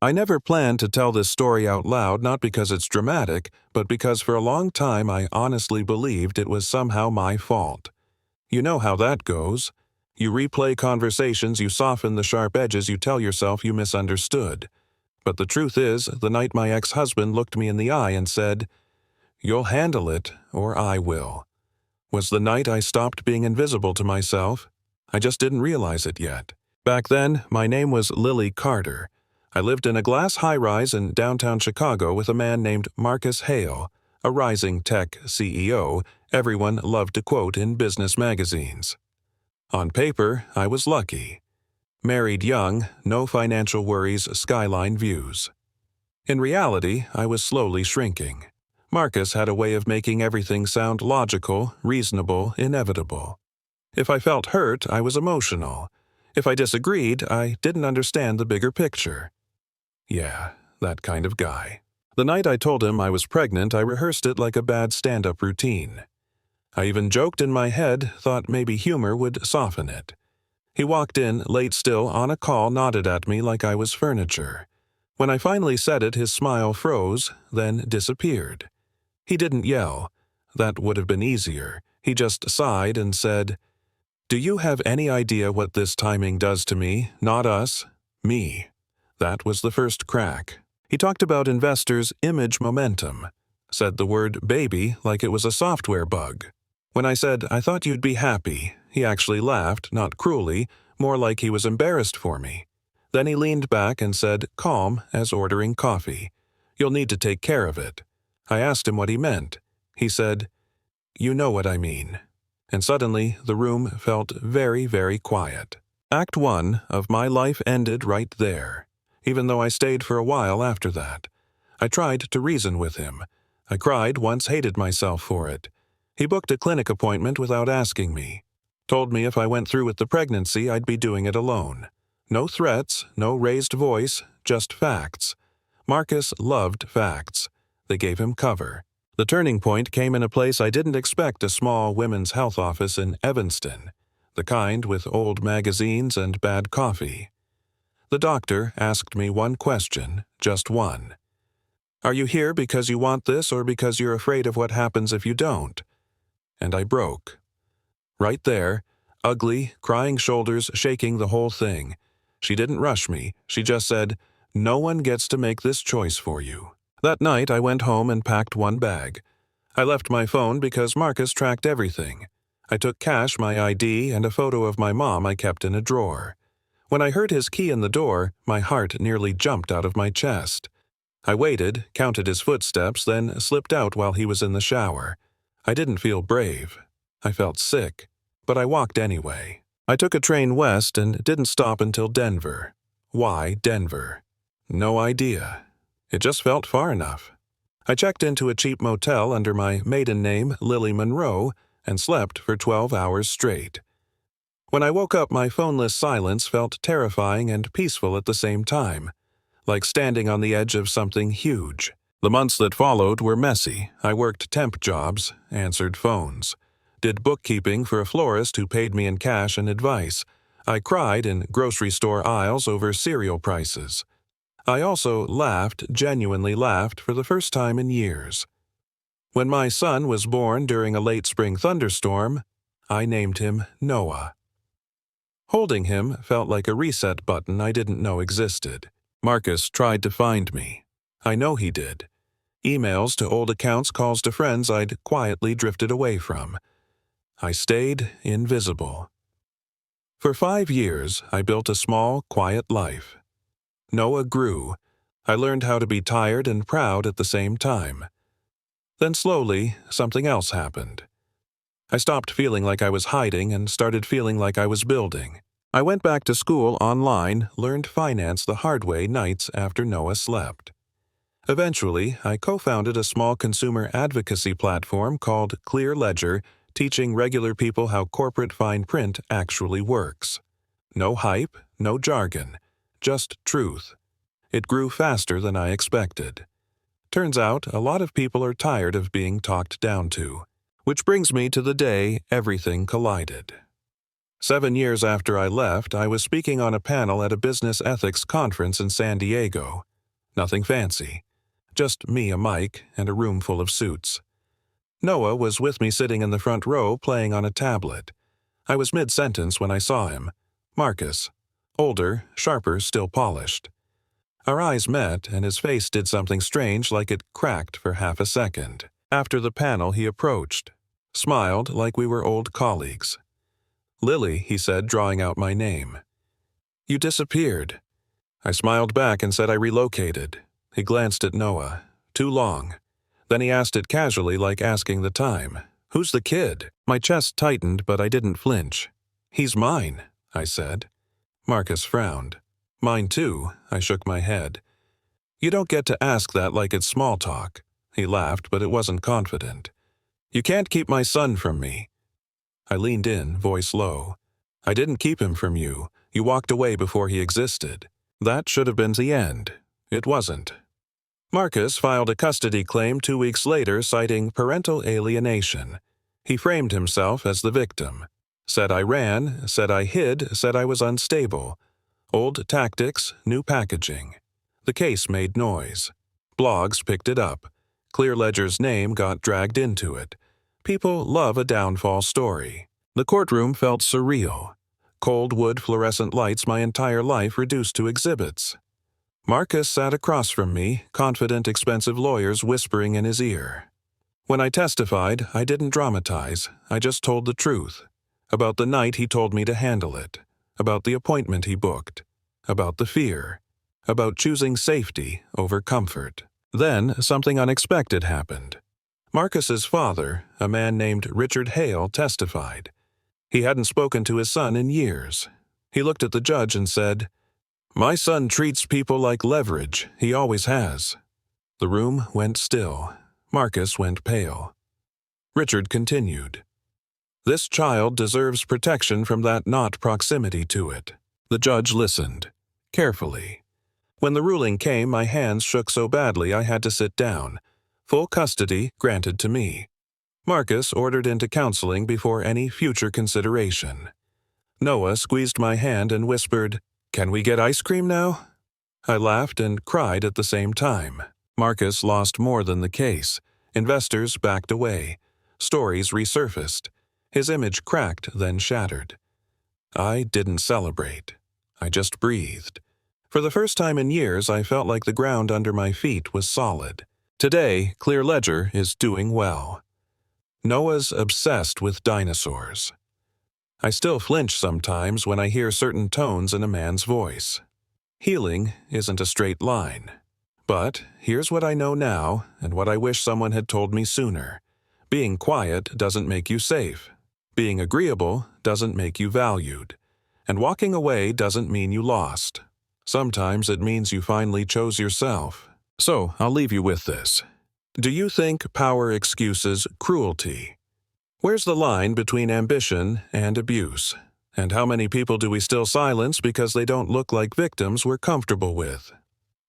I never planned to tell this story out loud, not because it's dramatic, but because for a long time I honestly believed it was somehow my fault. You know how that goes. You replay conversations, you soften the sharp edges, you tell yourself you misunderstood. But the truth is, the night my ex-husband looked me in the eye and said, "You'll handle it, or I will," was the night I stopped being invisible to myself. I just didn't realize it yet. Back then, my name was Lily Carter. I lived in a glass high-rise in downtown Chicago with a man named Marcus Hale, a rising tech CEO everyone loved to quote in business magazines. On paper, I was lucky. Married young, no financial worries, skyline views. In reality, I was slowly shrinking. Marcus had a way of making everything sound logical, reasonable, inevitable. If I felt hurt, I was emotional. If I disagreed, I didn't understand the bigger picture. Yeah, that kind of guy. The night I told him I was pregnant, I rehearsed it like a bad stand-up routine. I even joked in my head, thought maybe humor would soften it. He walked in, late still, on a call, nodded at me like I was furniture. When I finally said it, his smile froze, then disappeared. He didn't yell. That would have been easier. He just sighed and said, "Do you have any idea what this timing does to me? Not us. Me." That was the first crack. He talked about investors' image momentum. Said the word baby like it was a software bug. When I said, "I thought you'd be happy," he actually laughed, not cruelly, more like he was embarrassed for me. Then he leaned back and said, calm as ordering coffee, "You'll need to take care of it." I asked him what he meant. He said, "You know what I mean." And suddenly the room felt very, very quiet. Act 1 of my life ended right there, even though I stayed for a while after that. I tried to reason with him. I cried once, hated myself for it. He booked a clinic appointment without asking me. Told me if I went through with the pregnancy, I'd be doing it alone. No threats, no raised voice, just facts. Marcus loved facts. They gave him cover. The turning point came in a place I didn't expect, a small women's health office in Evanston, the kind with old magazines and bad coffee. The doctor asked me one question, just one. "Are you here because you want this or because you're afraid of what happens if you don't?" And I broke. Right there, ugly, crying shoulders, shaking the whole thing. She didn't rush me. She just said, "No one gets to make this choice for you." That night, I went home and packed one bag. I left my phone because Marcus tracked everything. I took cash, my ID, and a photo of my mom I kept in a drawer. When I heard his key in the door, my heart nearly jumped out of my chest. I waited, counted his footsteps, then slipped out while he was in the shower. I didn't feel brave. I felt sick, but I walked anyway. I took a train west and didn't stop until Denver. Why Denver? No idea. It just felt far enough. I checked into a cheap motel under my maiden name, Lily Monroe, and slept for 12 hours straight. When I woke up, my phoneless silence felt terrifying and peaceful at the same time, like standing on the edge of something huge. The months that followed were messy. I worked temp jobs, answered phones, did bookkeeping for a florist who paid me in cash and advice. I cried in grocery store aisles over cereal prices. I also laughed, genuinely laughed, for the first time in years. When my son was born during a late spring thunderstorm, I named him Noah. Holding him felt like a reset button I didn't know existed. Marcus tried to find me. I know he did. Emails to old accounts, calls to friends I'd quietly drifted away from. I stayed invisible. For 5 years, I built a small, quiet life. Noah grew. I learned how to be tired and proud at the same time. Then slowly, something else happened. I stopped feeling like I was hiding and started feeling like I was building. I went back to school online, learned finance the hard way nights after Noah slept. Eventually, I co-founded a small consumer advocacy platform called Clear Ledger, teaching regular people how corporate fine print actually works. No hype, no jargon, just truth. It grew faster than I expected. Turns out, a lot of people are tired of being talked down to. Which brings me to the day everything collided. 7 years after I left, I was speaking on a panel at a business ethics conference in San Diego. Nothing fancy. Just me, a mic, and a room full of suits. Noah was with me sitting in the front row playing on a tablet. I was mid-sentence when I saw him. Marcus. Older, sharper, still polished. Our eyes met, and his face did something strange, like it cracked for half a second. After the panel, he approached. Smiled like we were old colleagues. "Lily," he said, drawing out my name. "You disappeared." I smiled back and said I relocated. He glanced at Noah. Too long. Then he asked it casually, like asking the time. "Who's the kid?" My chest tightened, but I didn't flinch. "He's mine," I said. Marcus frowned. "Mine too," I shook my head. "You don't get to ask that like it's small talk." He laughed, but it wasn't confident. "You can't keep my son from me." I leaned in, voice low. "I didn't keep him from you. You walked away before he existed. That should have been the end. It wasn't." Marcus filed a custody claim 2 weeks later citing parental alienation. He framed himself as the victim. Said I ran, said I hid, said I was unstable. Old tactics, new packaging. The case made noise. Blogs picked it up. Clear Ledger's name got dragged into it. People love a downfall story. The courtroom felt surreal. Cold wood fluorescent lights my entire life reduced to exhibits. Marcus sat across from me, confident, expensive lawyers whispering in his ear. When I testified, I didn't dramatize. I just told the truth. About the night he told me to handle it. About the appointment he booked. About the fear. About choosing safety over comfort. Then something unexpected happened. Marcus's father, a man named Richard Hale, testified. He hadn't spoken to his son in years. He looked at the judge and said, "My son treats people like leverage. He always has." The room went still. Marcus went pale. Richard continued. "This child deserves protection from that not proximity to it." The judge listened, carefully. When the ruling came, my hands shook so badly I had to sit down. Full custody granted to me. Marcus ordered into counseling before any future consideration. Noah squeezed my hand and whispered, "Can we get ice cream now?" I laughed and cried at the same time. Marcus lost more than the case. Investors backed away. Stories resurfaced. His image cracked, then shattered. I didn't celebrate. I just breathed. For the first time in years, I felt like the ground under my feet was solid. Today, Clear Ledger is doing well. Noah's obsessed with dinosaurs. I still flinch sometimes when I hear certain tones in a man's voice. Healing isn't a straight line. But here's what I know now, and what I wish someone had told me sooner. Being quiet doesn't make you safe. Being agreeable doesn't make you valued. And walking away doesn't mean you lost. Sometimes it means you finally chose yourself. So, I'll leave you with this. Do you think power excuses cruelty? Where's the line between ambition and abuse? And how many people do we still silence because they don't look like victims we're comfortable with?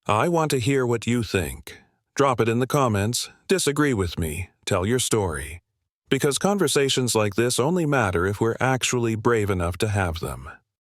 I want to hear what you think. Drop it in the comments, disagree with me, tell your story. Because conversations like this only matter if we're actually brave enough to have them.